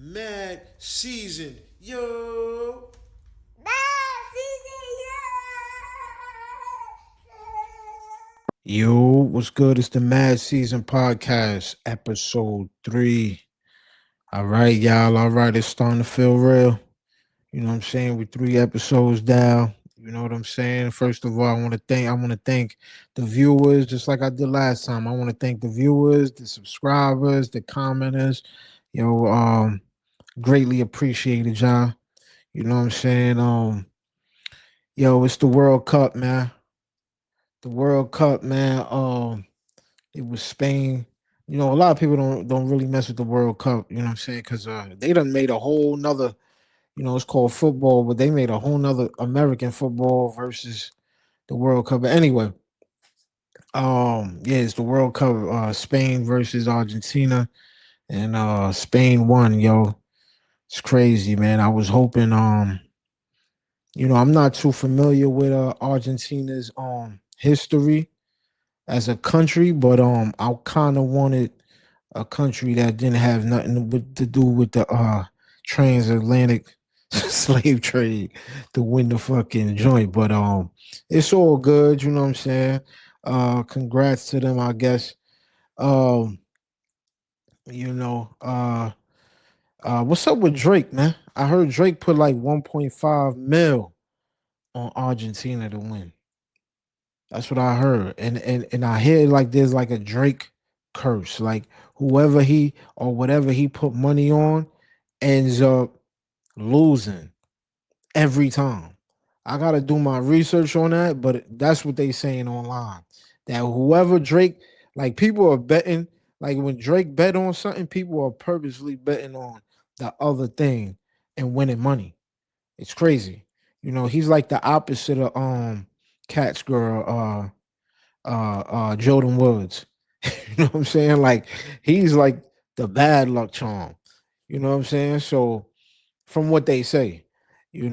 Mad season. Yo. Yo, what's good? It's the Mad Season Podcast, episode 3. All right, y'all. All right, it's starting to feel real. You know what I'm saying? We're 3 episodes down. You know what I'm saying? First of all, I want to thank the viewers, just like I did last time. I want to thank the viewers, the subscribers, the commenters. Yo, greatly appreciated y'all. You know what I'm saying? Yo, it's the World Cup, man. The World Cup, man. It was Spain. You know, a lot of people don't really mess with the World Cup. You know what I'm saying? Because they done made a whole nother. You know, it's called football, but they made a whole nother American football versus the World Cup. But anyway, yeah, it's the World Cup. Spain versus Argentina, and Spain won. Yo, it's crazy, man. I was hoping. I'm not too familiar with Argentina's history as a country, but I kind of wanted a country that didn't have nothing to do with the transatlantic slave trade to win the fucking joint. But it's all good, you know what I'm saying? Congrats to them, I guess. Um, you know, what's up with Drake, man? I heard Drake put like 1.5 mil on Argentina to win. That's what I heard. And I hear like there's like a Drake curse. Like whoever he or whatever he put money on ends up losing every time. I gotta do my research on that, but that's what they saying online. That whoever Drake, like people are betting, like when Drake bet on something, people are purposely betting on the other thing and winning money. It's crazy. You know, he's like the opposite of Cat's girl, Jordan Woods. You know what I'm saying? Like he's like the bad luck charm. You know what I'm saying? So from what they say, yeah,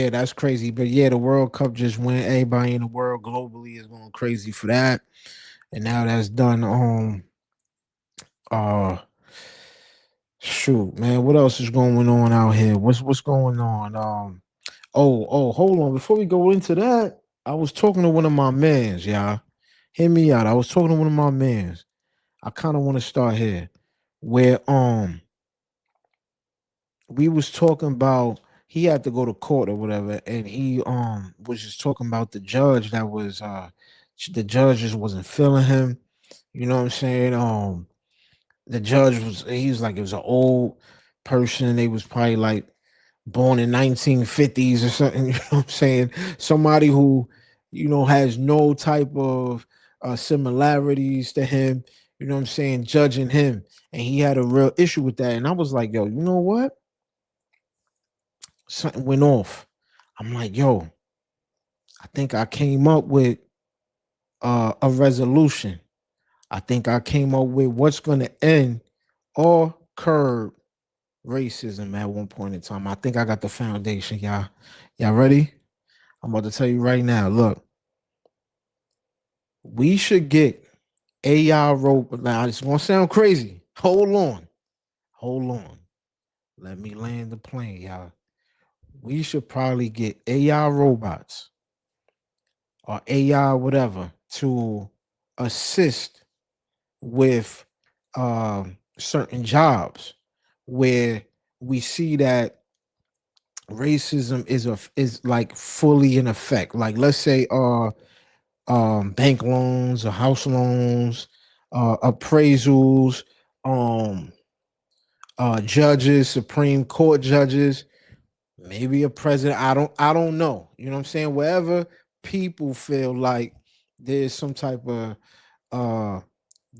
that's crazy. But yeah, the World Cup just went. Everybody in the world globally is going crazy for that. And now that's done. Uh shoot, man, what else is going on out here? What's going on? Hold on. Before we go into that, I was talking to one of my mans, y'all. Hear me out. I was talking to one of my mans. I kind of want to start here. Where we was talking about he had to go to court or whatever, and he was just talking about the judge that was the judge just wasn't feeling him. You know what I'm saying? The judge was he was like it was an old person. They was probably like born in 1950s or something. You know what I'm saying? Somebody who has no type of similarities to him. You know what I'm saying? Judging him, and he had a real issue with that. And I was like, yo, you know what? Something went off. I'm like, yo, I think I came up with a resolution. I think I came up with what's going to end or curb racism at one point in time. I think I got the foundation, y'all. Y'all ready? I'm about to tell you right now. Look, we should get AI robot. Now, it's going to sound crazy. Hold on. Hold on. Let me land the plane, y'all. We should probably get AI robots or AI, whatever, to assist with certain jobs where we see that racism is like fully in effect. Like let's say bank loans or house loans, appraisals, um judges, Supreme Court judges, maybe a president. I don't know. You know what I'm saying? Wherever people feel like there's some type of uh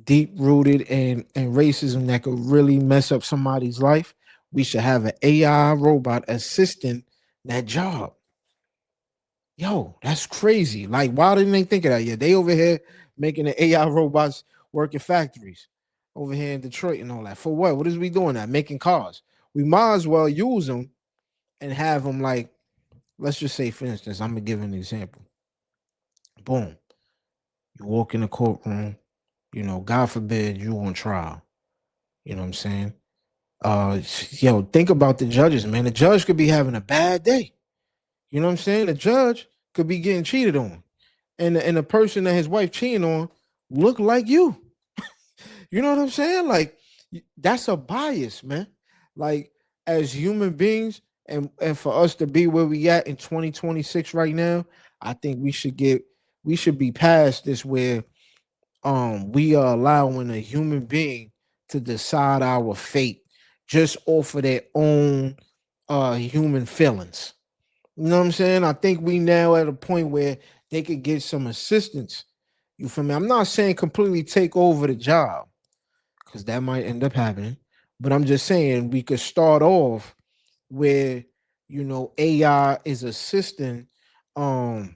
deep rooted and racism that could really mess up somebody's life, we should have an AI robot assisting that job. Yo, that's crazy. Like, why didn't they think of that yet? They over here making the AI robots work in factories over here in Detroit and all that. For what? What is we doing that? Making cars. We might as well use them and have them like, let's just say, for instance, I'm gonna give an example. Boom. You walk in the courtroom, God forbid you on trial. You know what I'm saying? Think about the judges, man. The judge could be having a bad day. You know what I'm saying? The judge could be getting cheated on, and the person that his wife cheating on look like you. You know what I'm saying? Like that's a bias, man. Like as human beings, and for us to be where we at in 2026 right now, I think we should be past this where we are allowing a human being to decide our fate just off of their own human feelings. You know what I'm saying? I think we now at a point where they could get some assistance. You feel me? I'm not saying completely take over the job because that might end up happening, but I'm just saying we could start off where AI is assisting um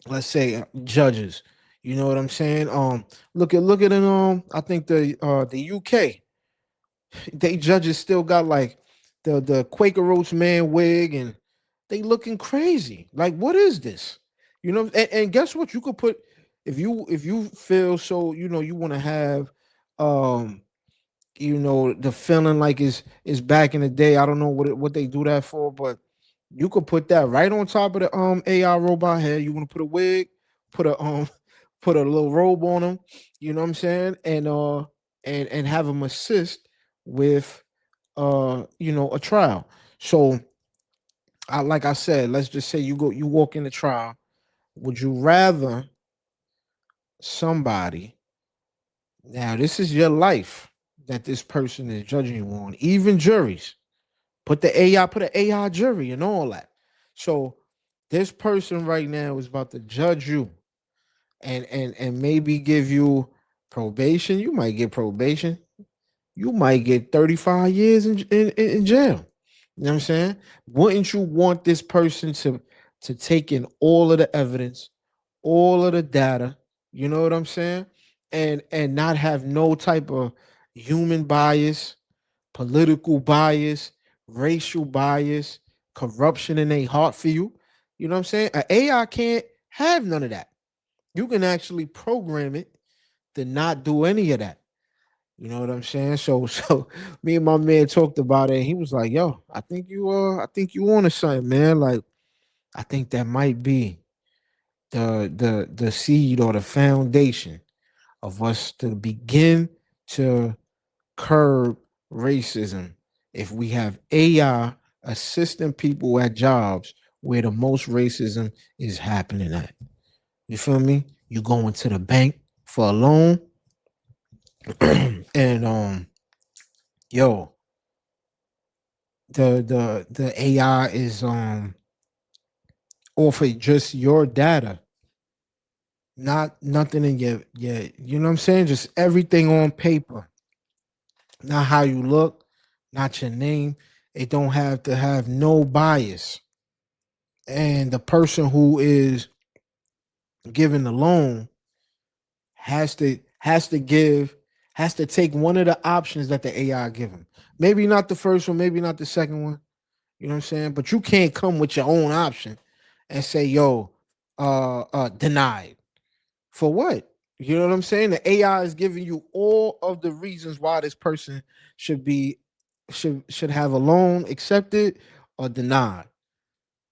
let's say judges. You know what I'm saying? Look at it. I think the UK, they judges still got like the Quaker Oats man wig, and they looking crazy. Like, what is this? And guess what? You could put if you feel so, you want to have um the feeling like is back in the day. I don't know what they do that for, but you could put that right on top of the AI robot head. You want to put a wig, put a put a little robe on him. You know what I'm saying? And have him assist with a trial. So like I said, let's just say you walk in the trial. Would you rather somebody, now this is your life that this person is judging you on, even juries, put an AI jury and all that. So this person right now is about to judge you and maybe give you probation. You might get probation. You might get 35 years in jail. You know what I'm saying? Wouldn't you want this person to take in all of the evidence, all of the data, you know what I'm saying? And not have no type of human bias, political bias, racial bias, corruption in their heart for you. You know what I'm saying? An AI can't have none of that. You can actually program it to not do any of that. You know what I'm saying? So me and my man talked about it. And he was like, "Yo, I think you on to something, man. Like I think that might be the seed or the foundation of us to begin to curb racism if we have AI assisting people at jobs where the most racism is happening at. You feel me? You go into the bank for a loan, and yo, the AI is off of just your data, not nothing in your you know what I'm saying? Just everything on paper, not how you look, not your name. It don't have to have no bias. And the person who is giving the loan has to take one of the options that the AI give him. Maybe not the first one, maybe not the second one. You know what I'm saying? But you can't come with your own option and say, "Yo, denied." For what? You know what I'm saying? The AI is giving you all of the reasons why this person should be should have a loan accepted or denied.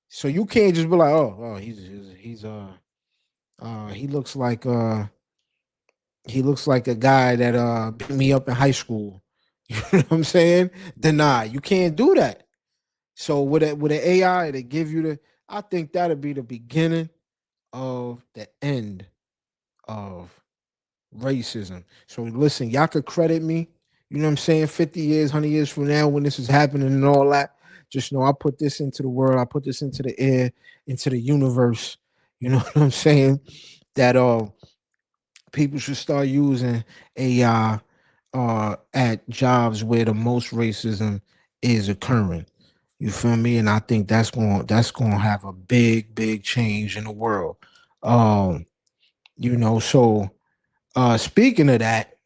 So you can't just be like, "Oh, he looks like he looks like a guy that beat me up in high school." You know what I'm saying? Deny. You can't do that. So with an AI to give you the, I think that'll be the beginning of the end of racism. So listen, y'all could credit me. You know what I'm saying? 50 years, 100 years from now, when this is happening and all that, just know I put this into the world. I put this into the air, into the universe. You know what I'm saying? That people should start using AI at jobs where the most racism is occurring. You feel me? And I think that's going to have a big change in the world. Um, so speaking of that,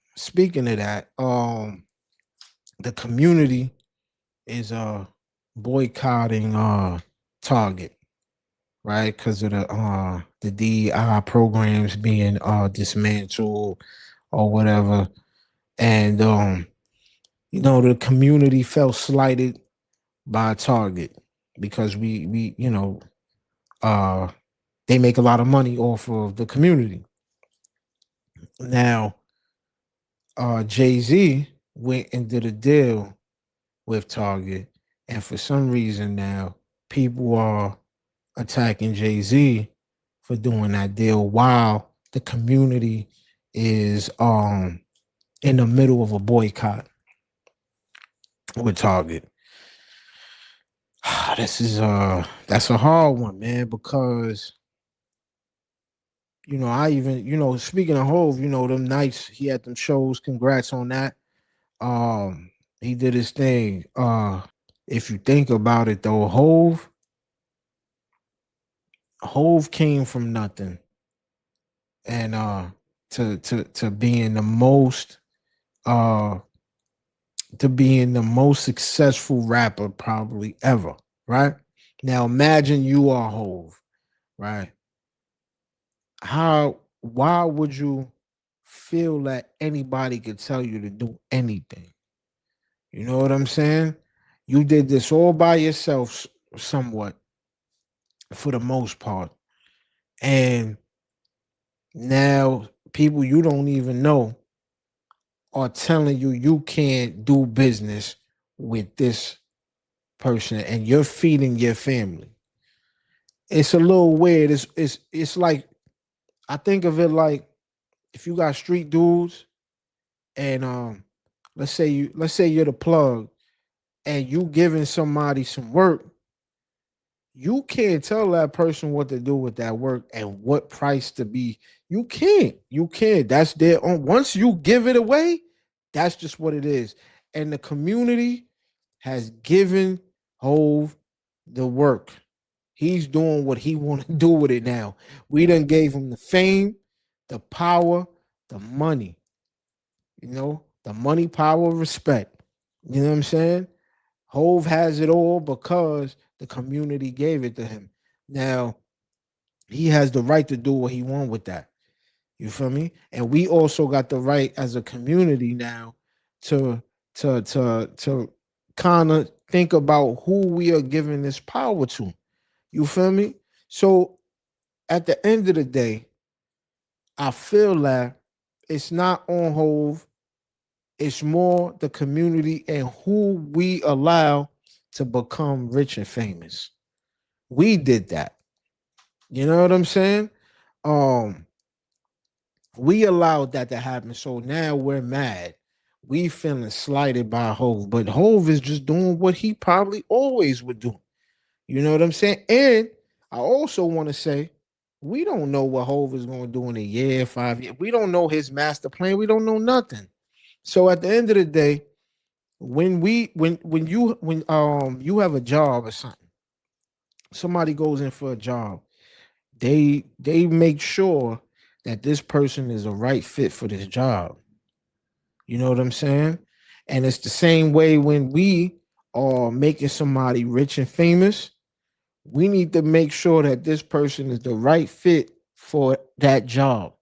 the community is boycotting Target, right? Because of the DEI programs being dismantled or whatever. And the community felt slighted by Target because we uh they make a lot of money off of the community. Now, Jay-Z went and did a deal with Target, and for some reason now people are attacking Jay-Z for doing that deal while the community is in the middle of a boycott with Target. This is that's a hard one, man, because I even speaking of Hove, them nights he had them shows. Congrats on that. He did his thing. If you think about it though, Hove came from nothing and to being the most uh to being the most successful rapper probably ever, right? Now imagine you are Hove, right? Why would you feel that anybody could tell you to do anything? You know what I'm saying? You did this all by yourself somewhat for the most part. And now people you don't even know are telling you you can't do business with this person and you're feeding your family. It's a little weird. It's like I think of it like if you got street dudes and let's say you're the plug and you giving somebody some work, you can't tell that person what to do with that work and what price to be. You can't. You can't. That's their own. Once you give it away, that's just what it is. And the community has given Hove the work. He's doing what he want to do with it now. We done gave him the fame, the power, the money. The money, power, respect. You know what I'm saying? Hove has it all because the community gave it to him. Now he has the right to do what he wants with that. You feel me? And we also got the right as a community now to to kind of think about who we are giving this power to. You feel me? So at the end of the day, I feel that it's not on Hove. It's more the community and who we allow to become rich and famous. We did that. You know what I'm saying? Um, we allowed that to happen. So now we're mad. We feeling slighted by Hove, but Hove is just doing what he probably always would do. You know what I'm saying? And I also want to say we don't know what Hove is going to do in a year, 5 years. We don't know his master plan. We don't know nothing. So at the end of the day, when you have a job or something, somebody goes in for a job, they make sure that this person is a right fit for this job. You know what I'm saying? And it's the same way when we are making somebody rich and famous, we need to make sure that this person is the right fit for that job.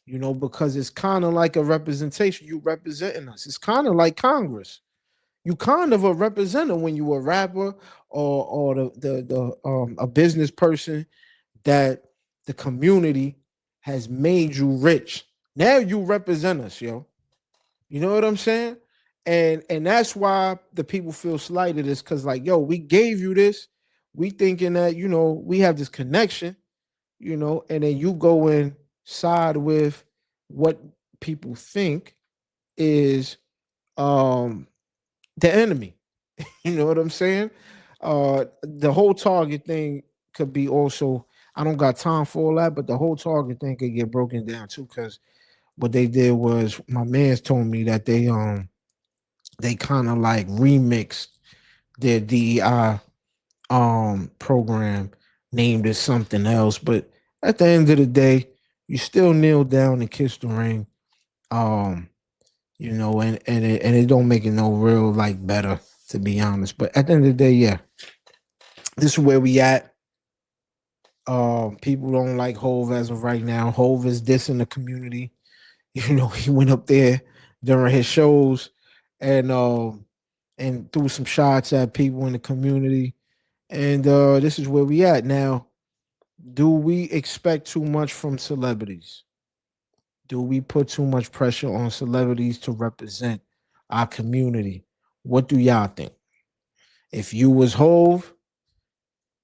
Because it's kind of like a representation. You representing us. It's kind of like Congress. You kind of a representative when you a rapper or the a business person that the community has made you rich. Now you represent us, yo. You know what I'm saying? And that's why the people feel slighted is because like, yo, we gave you this. We thinking that, we have this connection, and then you go and side with what people think is um the enemy. You know what I'm saying? The whole Target thing could be also. I don't got time for all that, but the whole Target thing could get broken down too. Because what they did was, my man's told me that they kind of like remixed their DEI program, named it something else. But at the end of the day, you still kneel down and kiss the ring. Um, and it don't make it no real like better, to be honest. But at the end of the day, yeah, this is where we at. People don't like Hove as of right now. Hove is dissing the community. He went up there during his shows and threw some shots at people in the community. And this is where we at now. Do we expect too much from celebrities? Do we put too much pressure on celebrities to represent our community? What do y'all think? If you was Hove,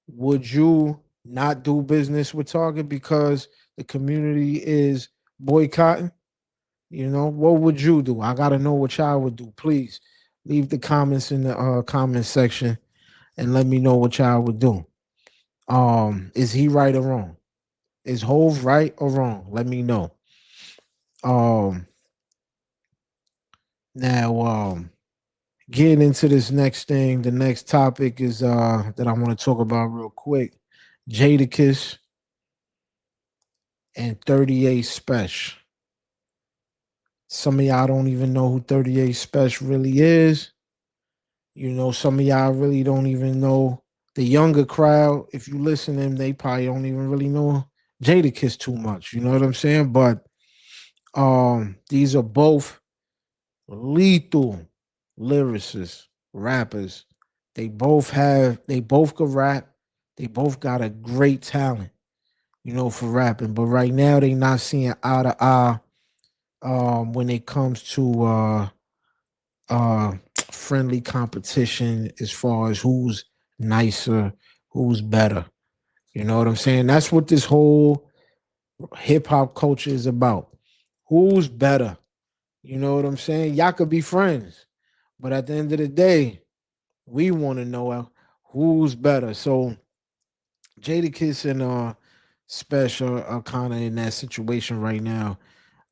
would you not do business with Target because the community is boycotting? You know, what would you do? I gotta know what y'all would do. Please leave the comments in the comment section and let me know what y'all would do. Is he right or wrong? Is Hove right or wrong? Let me know. Um, now, getting into this next thing, the next topic is that I want to talk about real quick. Jadakiss and 38 Spesh. Some of y'all don't even know who 38 Spesh really is. You know, some of y'all really don't even know. The younger crowd, if you listen to them, they probably don't even really know Jadakiss too much. You know what I'm saying? But these are both lethal lyricists, rappers. They both could rap. They both got a great talent, you know, for rapping. But right now they not seeing eye to eye when it comes to friendly competition as far as who's nicer, who's better. You know what I'm saying? That's what this whole hip hop culture is about. Who's better? You know what I'm saying? Y'all could be friends, but at the end of the day, we want to know who's better. So Jadakiss and Special are kind of in that situation right now.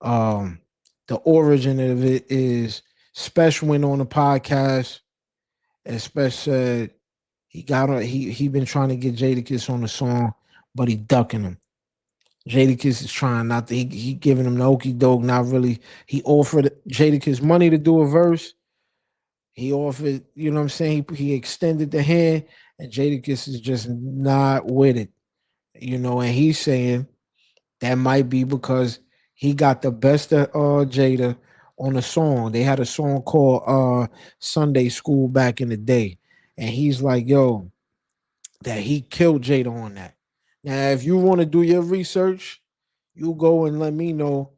Um, the origin of it is Special went on a podcast and Special said he been trying to get Jadakiss on the song, but he ducking him. Jadakiss is trying not to. He giving him the okey doke. Not really. He offered Jadakiss money to do a verse. He offered, you know what I'm saying? He extended the hand, and Jadakiss is just not with it. You know, and he's saying that might be because he got the best of Jada on a song. They had a song called Sunday School back in the day. And he's like, yo, that he killed Jada on that. Now, if you want to do your research, you go and let me know.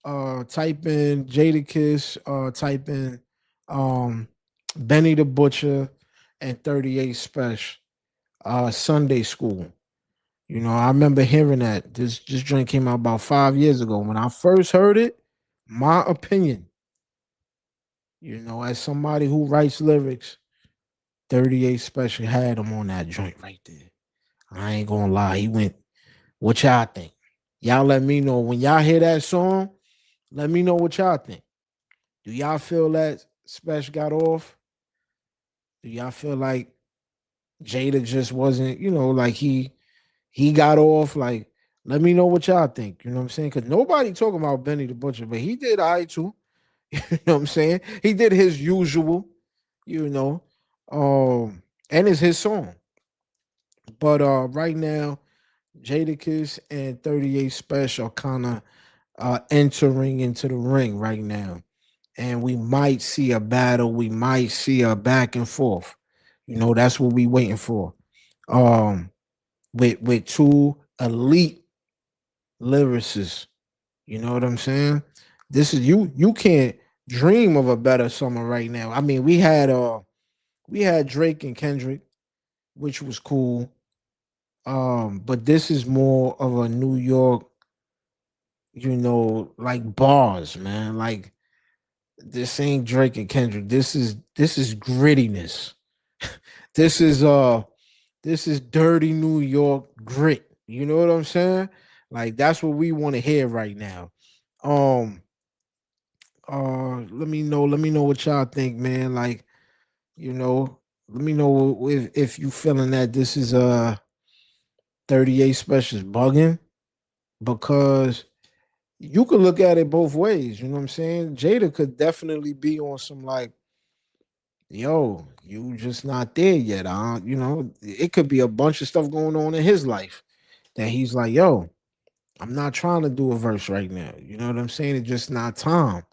Type in Jadakiss, type in um, Benny the Butcher and 38 Spesh, Sunday School. You know, I remember hearing that. This joint came out about 5 years ago. When I first heard it, my opinion, you know, as somebody who writes lyrics, 38 Special had him on that joint right there. I ain't gonna lie. He went, what y'all think? Y'all let me know. When y'all hear that song, let me know what y'all think. Do y'all feel that Special got off? Do y'all feel like Jada just wasn't, you know, like he got off? Like, let me know what y'all think. You know what I'm saying? Because nobody talking about Benny the Butcher, but he did I too. You know what I'm saying? He did his usual, you know. And it's his song. But right now, Jadakiss and 38 Special kind of entering into the ring right now. And we might see a battle. We might see a back and forth. You know, that's what we waiting for. Um, with two elite lyricists. You know what I'm saying? This is you can't dream of a better summer right now. I mean, we had Drake and Kendrick, which was cool. But this is more of a New York, you know, like bars, man. Like this ain't Drake and Kendrick. This is grittiness. this is uh this is dirty New York grit. You know what I'm saying? Like that's what we want to hear right now. Um let me know what y'all think, man. Like, you know, let me know if you feeling that this is 38 specials bugging because you could look at it both ways. You know what I'm saying? Jada could definitely be on some like, yo, you just not there yet. You know, it could be a bunch of stuff going on in his life that he's like, yo, I'm not trying to do a verse right now. You know what I'm saying? It's just not time.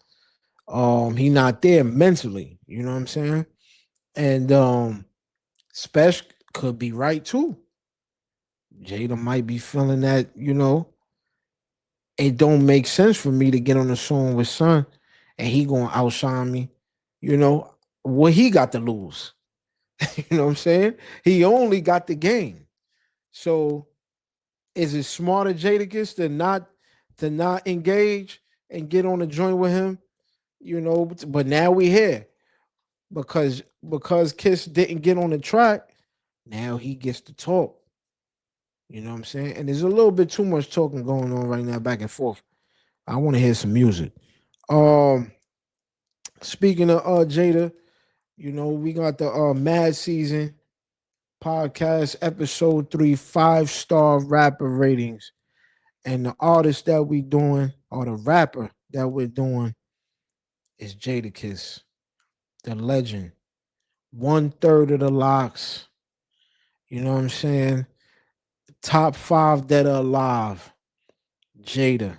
He not there mentally. You know what I'm saying? And Spesh could be right too. Jada might be feeling that, it don't make sense for me to get on the song with Son and he gonna outshine me. You know, what he got to lose. You know what I'm saying? He only got the game. So is it smarter Jadakiss to not engage and get on a joint with him? But now we here because Kiss didn't get on the track. Now he gets to talk. You know what I'm saying? And there's a little bit too much talking going on right now, back and forth. I want to hear some music. Um, Speaking of Jada, we got the Mad Season podcast episode 3, 5-star rapper ratings. And the artist that we doing, or the rapper that we're doing, is Jadakiss, the legend. 1/3 of the locks. You know what I'm saying? Top 5 that are alive. Jada.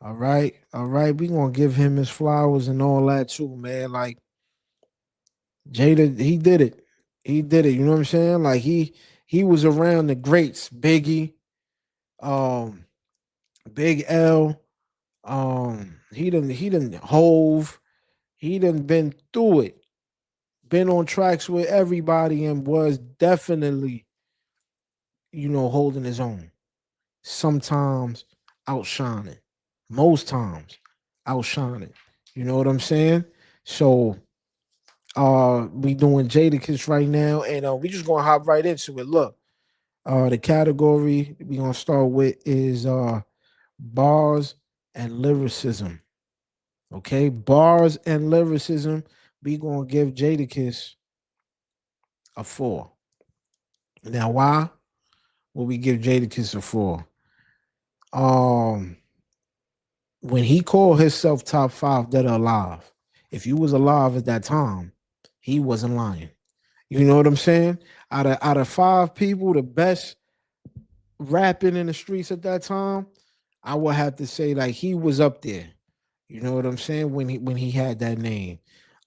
All right. All right. We gonna give him his flowers and all that too, man. Like Jada, he did it. He did it. You know what I'm saying? Like he was around the greats, Biggie, um, Big L, he done Hove, he done been through it, been on tracks with everybody and was definitely, holding his own. Sometimes outshining. Most times outshining. You know what I'm saying? So we doing Jadakiss right now, and we just gonna hop right into it. Look, the category we gonna start with is bars and lyricism. Okay, bars and lyricism. We gonna give Jadakiss a 4. Now, why will we give Jadakiss a 4? Um, when he called himself top 5 that are alive, if you was alive at that time, he wasn't lying. You know what I'm saying? Out of 5 people, the best rapping in the streets at that time, I would have to say like he was up there. You know what I'm saying? When he had that name.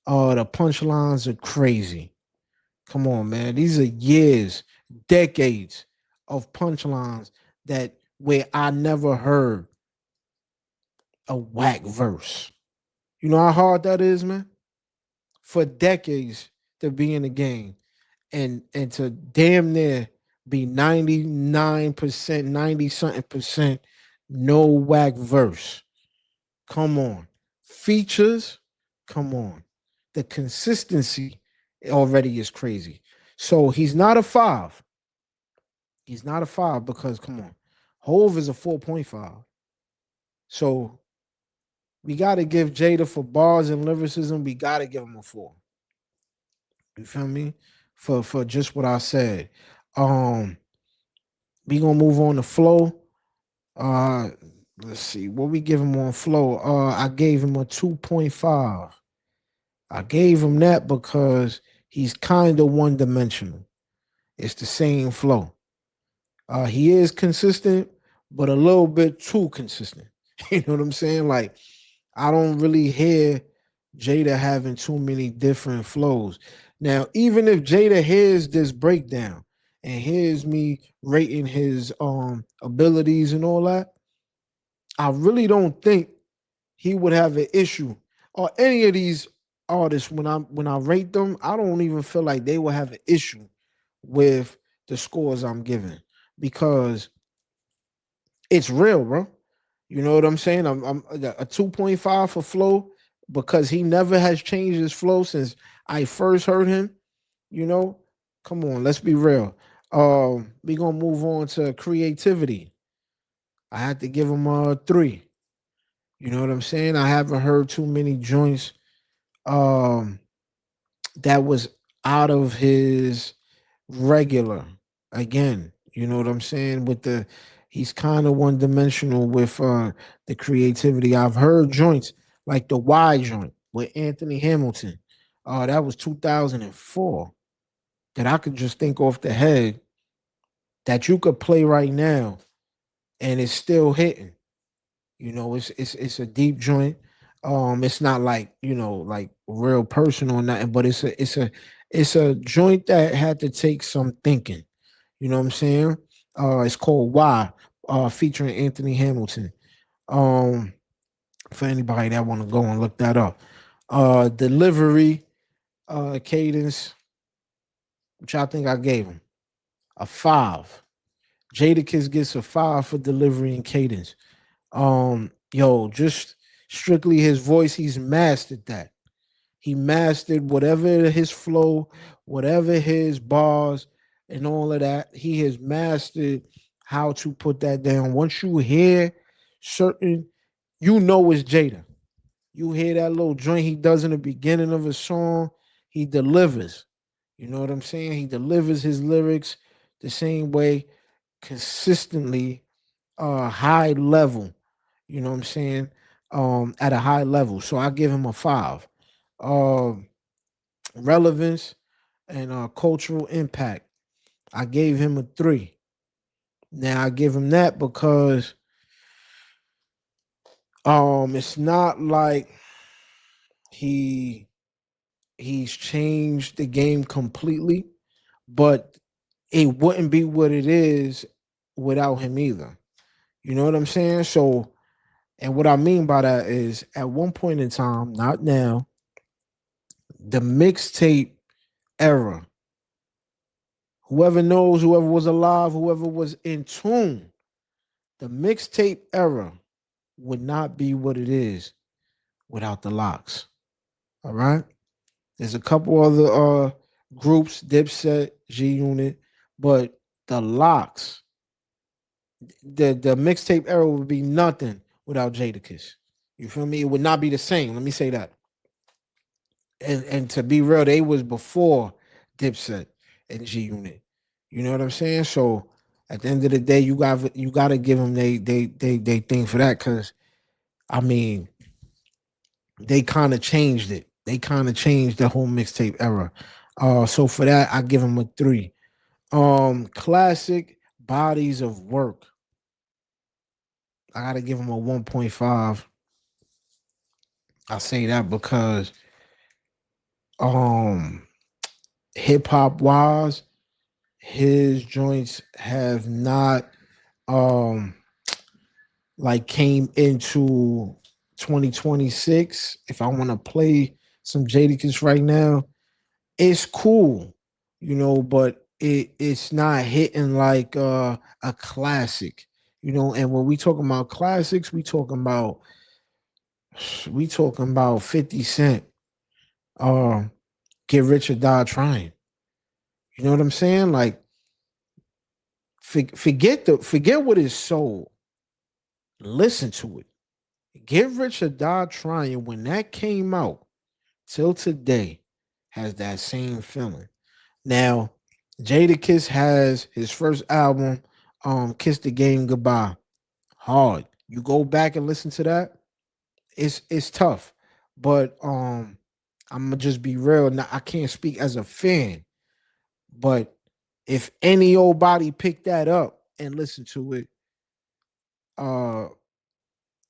The punchlines are crazy. Come on, man. These are years, decades of punchlines that where I never heard a whack verse. You know how hard that is, man? For decades to be in the game and to damn near be 99%, 90 something percent no whack verse. Come on. Features, come on. The consistency already is crazy. So he's not a 5. He's not a 5 because come on. Hove is a 4.5. So we got to give Jada for bars and lyricism. We got to give him a 4. You feel me? For just what I said. Um, we gonna move on to flow. Uh, let's see what we give him on flow. I gave him a 2.5. I gave him that because he's kind of one dimensional. It's the same flow. He is consistent, but a little bit too consistent. You know what I'm saying? Like I don't really hear Jada having too many different flows. Now, even if Jada hears this breakdown and hears me rating his abilities and all that, I really don't think he would have an issue or any of these artists when I rate them, I don't even feel like they will have an issue with the scores I'm giving because it's real, bro. You know what I'm saying? I'm a 2.5 for flow because he never has changed his flow since I first heard him. You know, come on, let's be real. We gonna move on to creativity. I had to give him a 3. You know what I'm saying? I haven't heard too many joints um that was out of his regular. Again, you know what I'm saying? With the he's kind of one dimensional with the creativity. I've heard joints like the Y joint with Anthony Hamilton. That was 2004 that I could just think off the head that you could play right now and it's still hitting. You know, it's a deep joint. It's not like, like real personal or nothing, but it's a joint that had to take some thinking. You know what I'm saying? It's called Why, featuring Anthony Hamilton. Um, for anybody that want to go and look that up. Delivery, cadence, which I think I gave him a 5. Jadakiss gets a 5 for delivery and cadence. Yo, just strictly his voice, he's mastered that. He mastered whatever his flow, whatever his bars, and all of that. He has mastered how to put that down. Once you hear certain, it's Jada. You hear that little joint he does in the beginning of a song, he delivers. You know what I'm saying? He delivers his lyrics the same way, consistently, high level. You know what I'm saying? At a high level. So I give him a 5. Um, Relevance and cultural impact. I gave him a 3. Now I give him that because it's not like he he's changed the game completely, but it wouldn't be what it is without him either. You know what I'm saying? So, and what I mean by that is at one point in time, not now, the mixtape era, whoever knows, whoever was alive, whoever was in tune, the mixtape era would not be what it is without the locks. All right. There's a couple other groups, Dipset, G Unit, but the locks, the mixtape era would be nothing without Jadakiss. You feel me? It would not be the same. Let me say that. And to be real, they was before Dipset and G Unit. You know what I'm saying? So at the end of the day, you gotta give them they thing for that, because I mean they kind of changed it. They kind of changed the whole mixtape era. So for that, I give them a 3. Classic bodies of work. I gotta give them a 1.5. I say that because um hip hop wise, his joints have not um like came into 2026. If I want to play some Jadakiss right now, it's cool, but it's not hitting like a classic, and when we talking about classics, we talking about 50 Cent, uh Get Rich or Die Trying. You know what I'm saying? Like, forget what is sold. Listen to it. Get Rich or Die Trying, when that came out till today, has that same feeling. Now, Jadakiss has his first album, Kiss the Game Goodbye. Hard. You go back and listen to that, it's tough. But I'm gonna just be real. Now, I can't speak as a fan, but if any old body pick that up and listen to it, uh,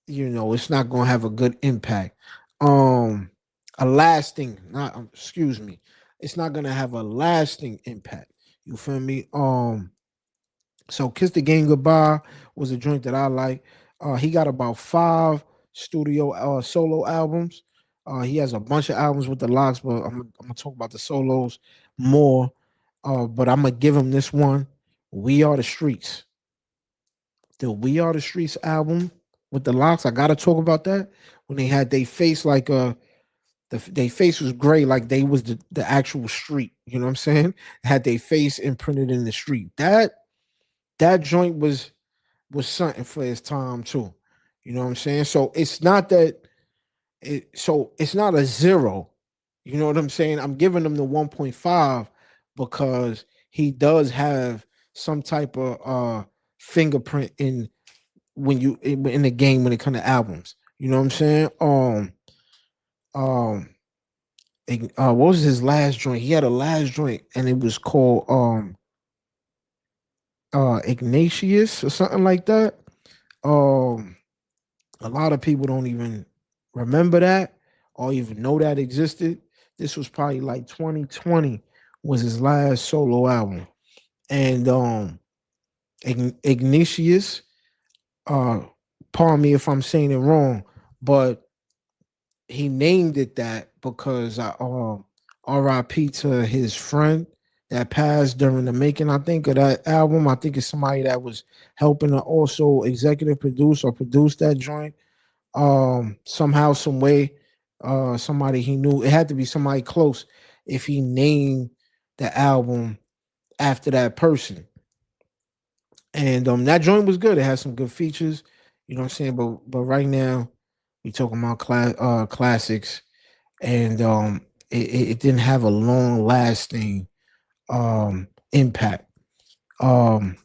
it's not gonna have a good impact. Um, a lasting, not excuse me, it's not gonna have a lasting impact. You feel me? So Kiss the Game Goodbye was a joint that I like. He got about 5 studio solo albums. He has a bunch of albums with the locks, but I'm gonna talk about the solos more. But I'm gonna give him this one. We Are the Streets. The We Are the Streets album with the locks. I gotta talk about that. When they had they face like they face was gray, like they was the actual street. You know what I'm saying? Had they face imprinted in the street. That joint was something for his time too. You know what I'm saying? So it's not a 0. You know what I'm saying? I'm giving him the 1.5 because he does have some type of fingerprint in when you in the game when it comes to albums. You know what I'm saying? Um what was his last joint? He had a last joint and it was called Ignatius or something like that. Um a lot of people don't even remember that or even know that existed. This was probably like 2020 was his last solo album. And Ignatius, uh pardon me if I'm saying it wrong, but he named it that because I R.I.P. to his friend that passed during the making. I think of that album. I think it's somebody that was helping to also executive produce or produce that joint. Somehow, some way, somebody he knew. It had to be somebody close if he named the album after that person. And that joint was good. It had some good features. You know what I'm saying? But right now we talking about classics, and it didn't have a long lasting impact. Um,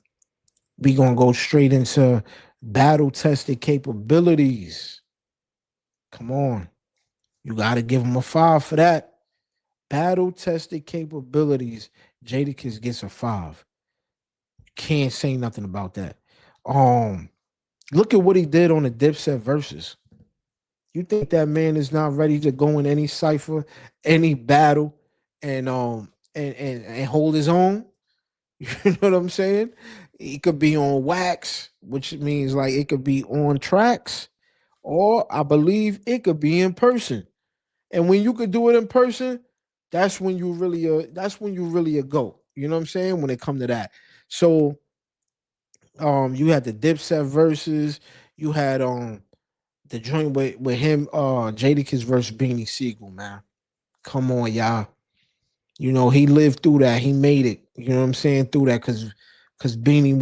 we gonna go straight into battle tested capabilities. Come on, you got to give him a 5 for that. Battle tested capabilities. Jadakiss gets a 5. Can't say nothing about that. Um, Look at what he did on the Dipset verses. You think that man is not ready to go in any cipher, any battle, and hold his own? You know what I'm saying? He could be on wax, which means like it could be on tracks, or I believe it could be in person. And when you could do it in person, that's when you really a go. You know what I'm saying? When it come to that. So you had the Dipset verses, you had the joint with him, Jadakiss versus Beanie Siegel, man. Come on, y'all. You know, he lived through that. He made it. You know what I'm saying? Through that because Beanie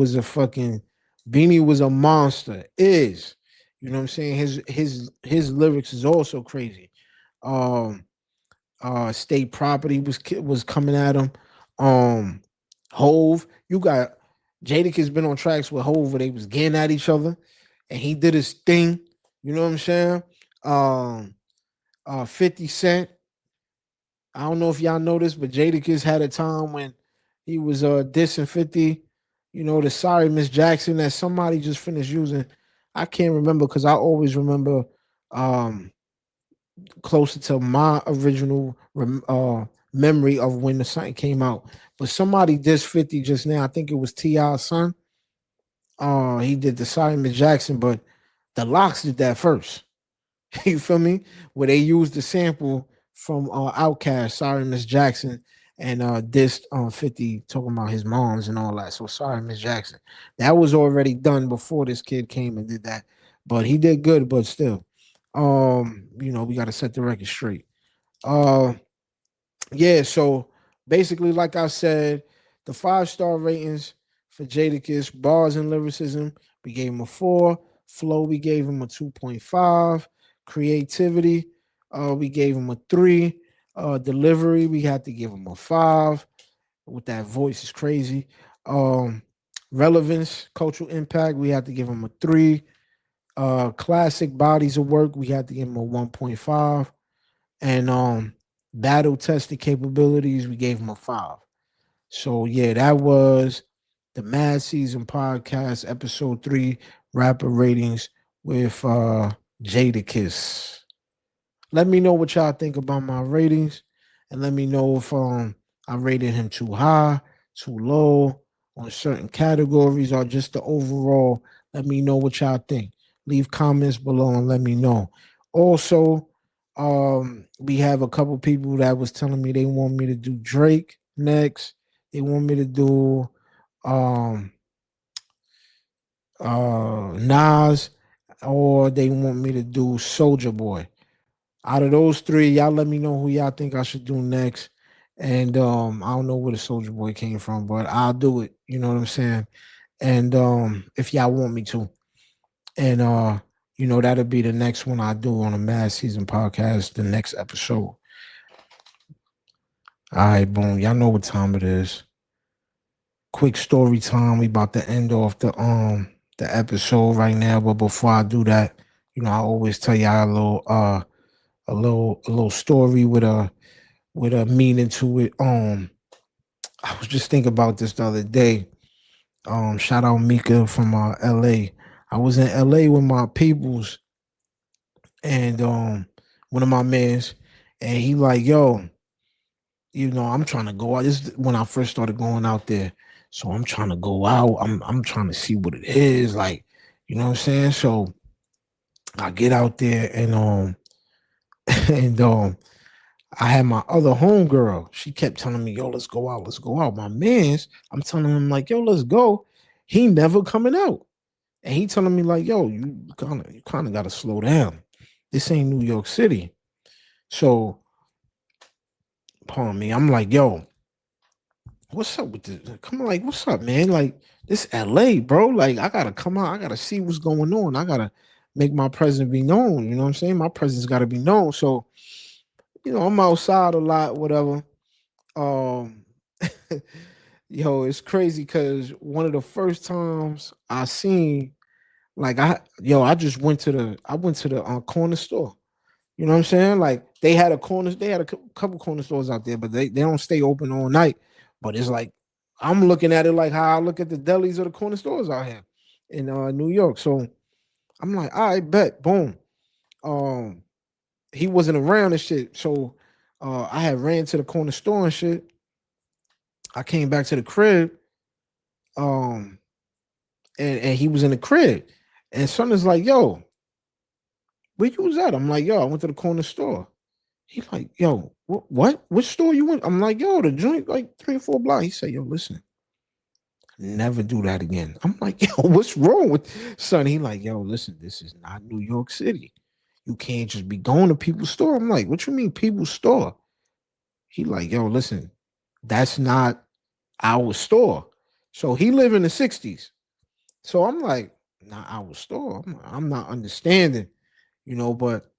was a monster. Is. You know what I'm saying? His lyrics is also crazy. Um State Property was coming at him. Um Hove, you got Jadakiss been on tracks with Hove where they was getting at each other and he did his thing. You know what I'm saying? Um 50 Cent. I don't know if y'all know this, but Jadakiss had a time when he was dissing 50, you know, the Sorry Miss Jackson that somebody just finished using. I can't remember because I always remember um closer to my original memory of when the song came out. But somebody dissed 50 just now. I think it was T.I.'s son. He did the Sorry Miss Jackson, but the Locks did that first. You feel me? Where they used the sample from Outkast, Sorry Miss Jackson, and dissed 50 talking about his moms and all that. So Sorry Miss Jackson. That was already done before this kid came and did that. But he did good, but still. You know, we gotta set the record straight. Uh yeah, so basically, like I said, the 5-star ratings for Jadakiss, bars and lyricism, we gave him a 4. Flow, we gave him a 2.5. Creativity, we gave him a 3. Delivery, we had to give him a 5. With that voice is crazy. Um, Relevance, cultural impact, we had to give him a 3. Classic bodies of work, we had to give him a 1.5. And battle tested capabilities, we gave him a 5. So yeah, that was the Mad Season Podcast, episode 3, rapper ratings with Jadakiss. Let me know what y'all think about my ratings, and let me know if I rated him too high, too low on certain categories, or just the overall. Let me know what y'all think. Leave comments below and let me know. Also, we have a couple people that was telling me they want me to do Drake next. They want me to do um Nas, or they want me to do Soldier Boy. Out of those three, y'all let me know who y'all think I should do next. And I don't know where the Soldier Boy came from, but I'll do it. You know what I'm saying? And if y'all want me to. And you know, that'll be the next one I do on a Mad Season Podcast, the next episode. All right, boom. Y'all know what time it is. Quick story time. We about to end off the episode right now. But before I do that, you know, I always tell y'all a little story with a meaning to it. I was just thinking about this the other day. Shout out Mika from LA. I was in LA with my peoples, and one of my mans, and he like, yo, I'm trying to go out. This is when I first started going out there. So I'm trying to go out. I'm trying to see what it is. Like, you know what I'm saying? So I get out there and and I had my other homegirl. She kept telling me, yo, let's go out, let's go out. My man's, I'm telling him, like, yo, let's go. He never coming out. And he telling me, like, yo, you kinda gotta slow down. This ain't New York City. So, pardon me, I'm like, yo, what's up with this? Come on, like, what's up, man? Like, this LA, bro. Like, I gotta come out. I gotta see what's going on. I gotta make my presence be known. You know what I'm saying? My presence gotta be known. So, I'm outside a lot, whatever. Um, yo, it's crazy because one of the first times I seen, like, I just went to the corner store. You know what I'm saying? Like they had a couple corner stores out there, but they don't stay open all night. But it's like I'm looking at it like how I look at the delis or the corner stores out here in New York. So I'm like, all right, bet, boom. Um, he wasn't around and shit. So I had ran to the corner store and shit. I came back to the crib, um, and he was in the crib. And son is like, yo, where you was at? I'm like, yo, I went to the corner store. He's like, yo, what? Which store you went? I'm like, yo, the joint like 3 or 4 blocks. He said, yo, listen, never do that again. I'm like, yo, what's wrong with son? He like, yo, listen, this is not New York City. You can't just be going to people's store. I'm like, what you mean people's store? He like, yo, listen, that's not our store. So he live in the 60s. So I'm like, not our store. I'm not understanding, but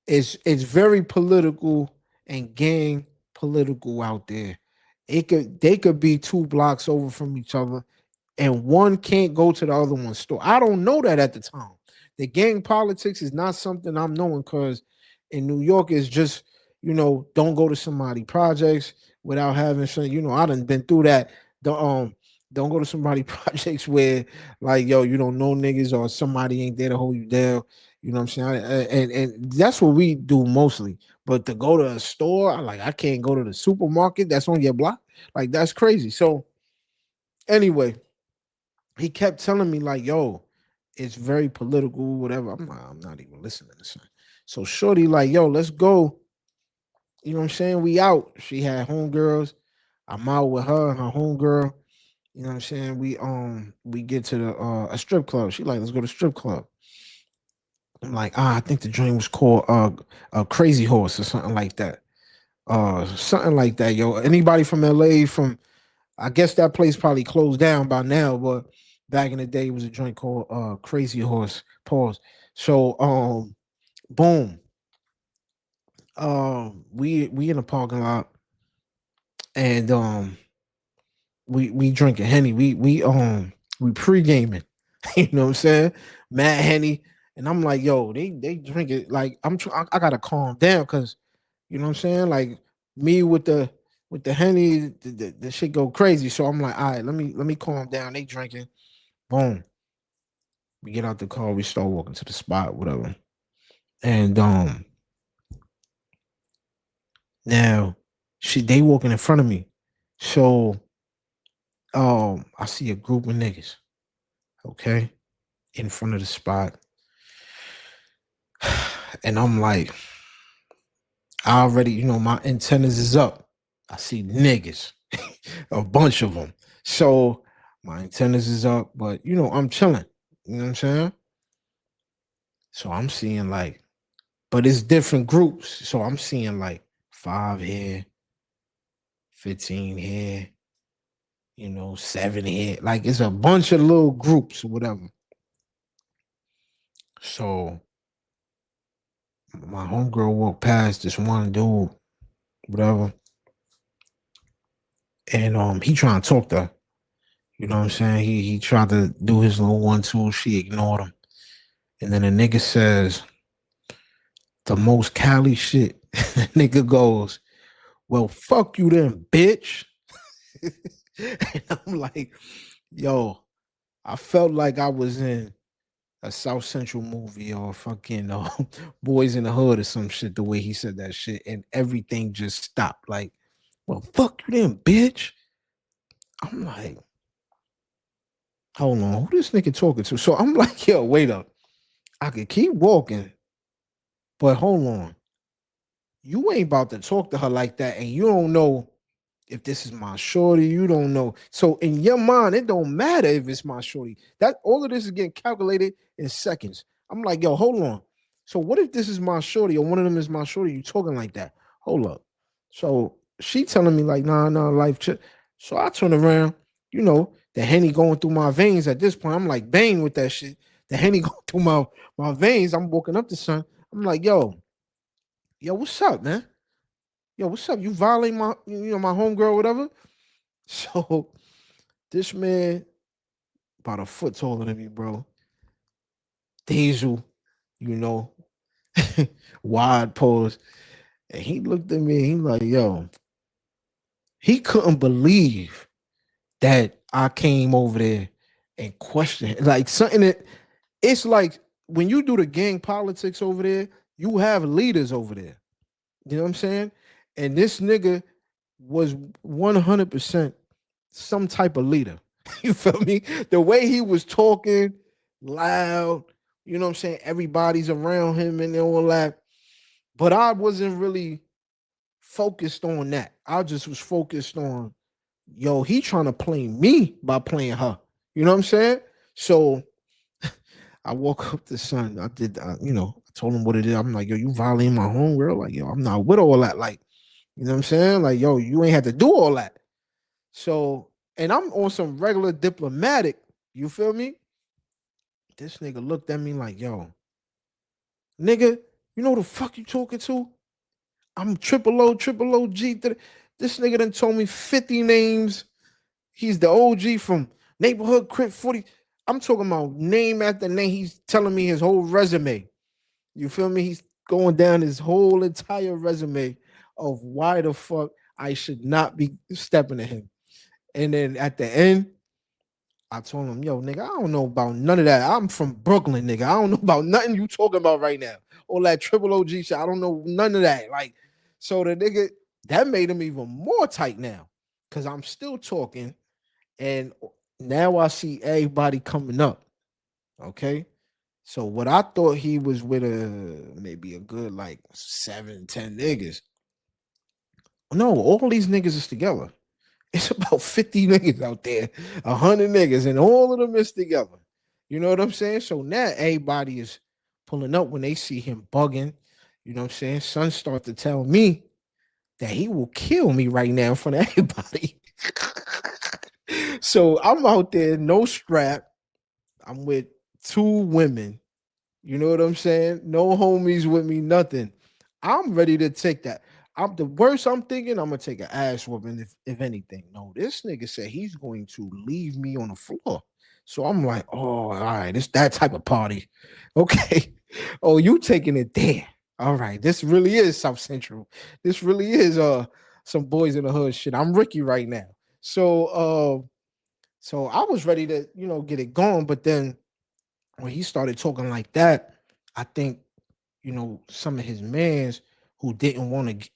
it's very political and gang political out there. They could be 2 blocks over from each other, and one can't go to the other one's store. I don't know that at the time. The gang politics is not something I'm knowing because in New York it's just don't go to somebody projects without having some. I done been through that. The don't go to somebody projects where like yo you don't know niggas or somebody ain't there to hold you down. You know what I'm saying? And that's what we do mostly. But to go to a store, I can't go to the supermarket that's on your block. Like that's crazy. So anyway, he kept telling me like, "Yo, it's very political, whatever." I'm not even listening to something. So shorty like, "Yo, let's go." You know what I'm saying? We out. She had homegirls. I'm out with her and her homegirl. You know what I'm saying? We get to the a strip club. She like, let's go to strip club. I'm like, I think the joint was called a Crazy Horse or something like that. Something like that, yo. Anybody from LA from I guess that place probably closed down by now, but back in the day it was a joint called Crazy Horse. Pause. So boom. We in the parking lot and we drinking Henny. We pre-gaming. You know what I'm saying? Mad Henny. And I'm like, yo, they drink it like I gotta calm down because you know what I'm saying? Like me with the Henny, the shit go crazy. So I'm like, all right, let me calm down. They drinking. Boom. We get out the car, we start walking to the spot, whatever. And now they walking in front of me. So I see a group of niggas, okay, in front of the spot. And I'm like, I already, my antennas is up. I see niggas, a bunch of them. So my antennas is up, but I'm chilling. You know what I'm saying? So I'm seeing like, but it's different groups. So I'm seeing like 5 here, 15 here, 7 here. Like it's a bunch of little groups or whatever. So my homegirl walked past this one dude, whatever, and he trying to talk to her. You know what I'm saying? He tried to do his little 1-2. She ignored him. And then the nigga says the most Cali shit. The nigga goes, well, fuck you then, bitch. And I'm like, yo, I felt like I was in a South Central movie or fucking Boys in the Hood or some shit. The way he said that shit, and everything just stopped. Like, well, fuck you, then, bitch. I'm like, hold on, who this nigga talking to? So I'm like, yo, wait up. I could keep walking, but hold on. You ain't about to talk to her like that, and you don't know if this is my shorty. You don't know. So in your mind, it don't matter if it's my shorty. That all of this is getting calculated in seconds. I'm like, yo, hold on. So what if this is my shorty or one of them is my shorty? You talking like that? Hold up. So she telling me like, nah, life. So I turn around. You know, the henny going through my veins at this point. I'm like Bane with that shit. The henny going through my veins. I'm walking up to son. I'm like, yo, what's up, man? Yo, what's up? You violate my, my homegirl, whatever. So this man, about a foot taller than me, bro. Diesel, you know, wide pose. And he looked at me and he like, yo, he couldn't believe that I came over there and questioned. Like something that it's like when you do the gang politics over there, you have leaders over there. You know what I'm saying? And this nigga was 100% some type of leader. You feel me? The way he was talking loud, you know what I'm saying? Everybody's around him and all that. But I wasn't really focused on that. I just was focused on, yo, he trying to play me by playing her. You know what I'm saying? So I woke up to son. I did, I told him what it is. I'm like, yo, you violating my home, girl. Like, yo, I'm not with all that. Like, you know what I'm saying? Like, yo, you ain't had to do all that. So, and I'm on some regular diplomatic. You feel me? This nigga looked at me like, yo, nigga, you know the fuck you talking to? I'm triple O G. This nigga done told me 50 names. He's the OG from neighborhood Crip 40. I'm talking about name after name. He's telling me his whole resume. You feel me? He's going down his whole entire resume of why the fuck I should not be stepping to him. And then at the end, I told him, yo, nigga, I don't know about none of that. I'm from Brooklyn, nigga. I don't know about nothing you talking about right now. All that triple OG shit. I don't know none of that. Like, so the nigga, that made him even more tight now. Cause I'm still talking. And now I see everybody coming up. Okay. So what I thought he was with maybe a good like 7, 10 niggas. No, all these niggas is together. It's about 50 niggas out there, 100 niggas, and all of them is together. You know what I'm saying? So now everybody is pulling up when they see him bugging. You know what I'm saying? Son start to tell me that he will kill me right now in front of everybody. So I'm out there, no strap. I'm with 2 women. You know what I'm saying? No homies with me, nothing. I'm ready to take that. I'm the worst I'm thinking, I'm gonna take an ass whooping if anything. No, this nigga said he's going to leave me on the floor. So I'm like, oh, all right, it's that type of party. Okay. Oh, you taking it there. All right. This really is South Central. This really is some boys in the hood shit. I'm Ricky right now. So I was ready to, get it going, but then when he started talking like that, I think, some of his mans who didn't want to,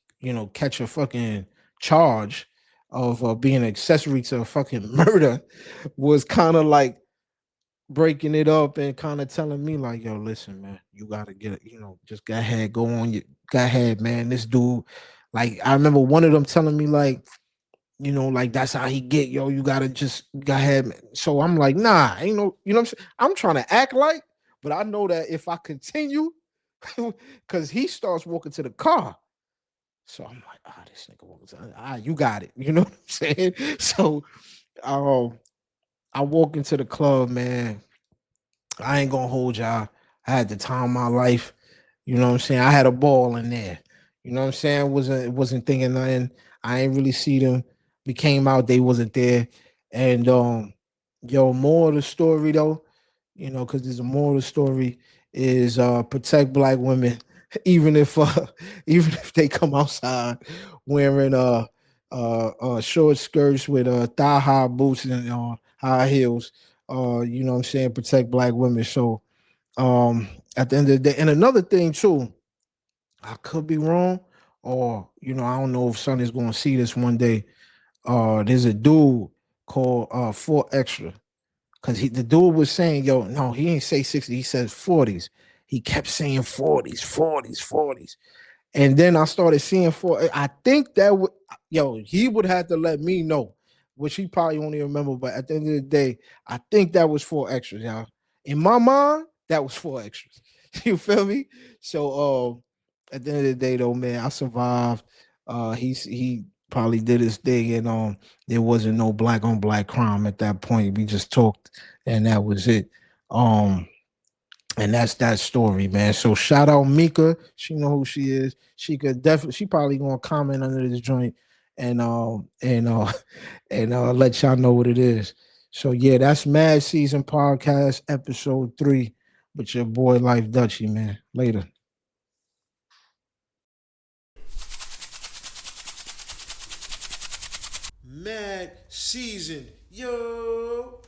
catch a fucking charge of being an accessory to a fucking murder was kind of like breaking it up and kind of telling me like, yo, listen, man, you gotta get it, just go ahead, go ahead, man. This dude, like, I remember one of them telling me like, like that's how he get, yo. You gotta just go ahead. Man. So I'm like, nah, ain't no, you know what I'm saying? I'm trying to act like, but I know that if I continue, because he starts walking to the car. So I'm like, this nigga walking to you got it. You know what I'm saying? So um I walk into the club, man. I ain't gonna hold y'all. I had the time of my life. You know what I'm saying? I had a ball in there. You know what I'm saying? Wasn't thinking nothing. I ain't really see them. We came out, they wasn't there. And yo, more of the story though, because there's a more of the story is protect black women, even if even if they come outside wearing short skirts with thigh high boots and high heels. You know what I'm saying? Protect black women. So At the end of the day, and another thing too, I could be wrong, or I don't know if Sonny's gonna see this one day. There's a dude called 4 Extra. Cause the dude was saying, yo, no, he ain't say 60, he says 40s. He kept saying 40s, 40s, 40s. And then I started seeing I think that would, he would have to let me know, which he probably won't even remember. But at the end of the day, I think that was 4 Extras, y'all. In my mind, that was 4 Extras. You feel me? So at the end of the day, though, man, I survived. He probably did his thing, and there wasn't no black on black crime at that point. We just talked, and that was it. And that's that story, man. So shout out Mika. She know who she is. She probably gonna comment under this joint and let y'all know what it is. So yeah, that's Mad Season Podcast, episode 3, with your boy Life Dutchie, man. Later. Mad Season, yo.